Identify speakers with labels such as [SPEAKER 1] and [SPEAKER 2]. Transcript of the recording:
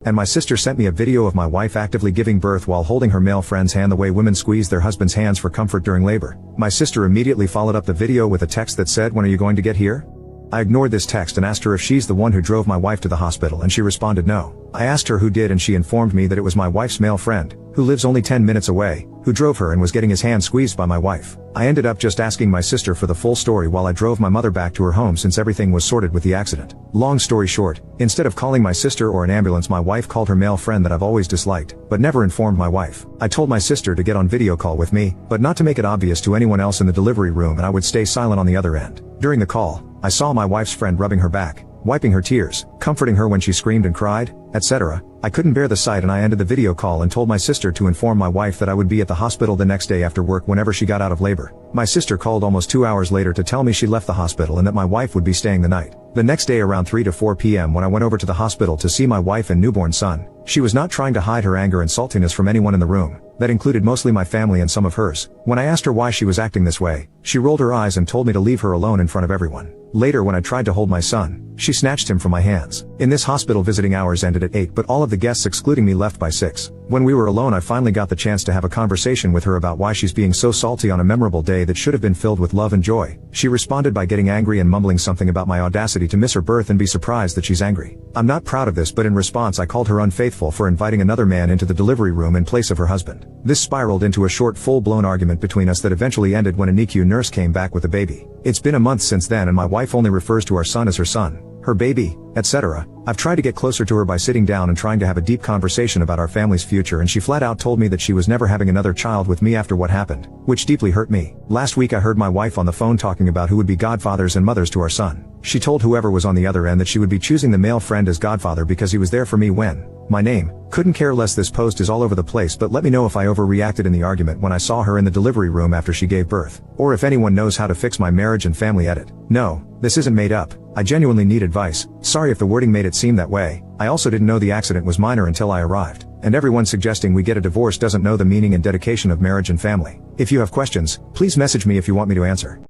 [SPEAKER 1] And my sister sent me a video of my wife actively giving birth while holding her male friend's hand the way women squeeze their husband's hands for comfort during labor. My sister immediately followed up the video with a text that said, "When are you going to get here?" I ignored this text and asked her if she's the one who drove my wife to the hospital, and she responded no. I asked her who did, and she informed me that it was my wife's male friend, who lives only 10 minutes away, who drove her and was getting his hand squeezed by my wife. I ended up just asking my sister for the full story while I drove my mother back to her home since everything was sorted with the accident. Long story short, instead of calling my sister or an ambulance, my wife called her male friend that I've always disliked, but never informed my wife. I told my sister to get on video call with me, but not to make it obvious to anyone else in the delivery room, and I would stay silent on the other end. During the call, I saw my wife's friend rubbing her back, wiping her tears, comforting her when she screamed and cried, etc. I couldn't bear the sight, and I ended the video call and told my sister to inform my wife that I would be at the hospital the next day after work whenever she got out of labor. My sister called almost 2 hours later to tell me she left the hospital and that my wife would be staying the night. The next day around 3 to 4 p.m. when I went over to the hospital to see my wife and newborn son, she was not trying to hide her anger and saltiness from anyone in the room. That included mostly my family and some of hers. When I asked her why she was acting this way, she rolled her eyes and told me to leave her alone in front of everyone. Later, when I tried to hold my son, she snatched him from my hands. In this hospital, visiting hours ended at 8, but all of the guests excluding me left by 6. When we were alone, I finally got the chance to have a conversation with her about why she's being so salty on a memorable day that should have been filled with love and joy. She responded by getting angry and mumbling something about my audacity to miss her birth and be surprised that she's angry. I'm not proud of this, but in response I called her unfaithful for inviting another man into the delivery room in place of her husband. This spiraled into a short, full-blown argument between us that eventually ended when a NICU nurse came back with a baby. It's been a month since then, and my wife only refers to our son as her son, her baby, etc. I've tried to get closer to her by sitting down and trying to have a deep conversation about our family's future, and she flat out told me that she was never having another child with me after what happened, which deeply hurt me. Last week I heard my wife on the phone talking about who would be godfathers and mothers to our son. She told whoever was on the other end that she would be choosing the male friend as godfather because he was there for me when my name. Couldn't care less. This post is all over the place, but let me know if I overreacted in the argument when I saw her in the delivery room after she gave birth, or if anyone knows how to fix my marriage and family edit. No, this isn't made up. I genuinely need advice. Sorry if the wording made it seem that way. I also didn't know the accident was minor until I arrived. And everyone suggesting we get a divorce doesn't know the meaning and dedication of marriage and family. If you have questions, please message me if you want me to answer.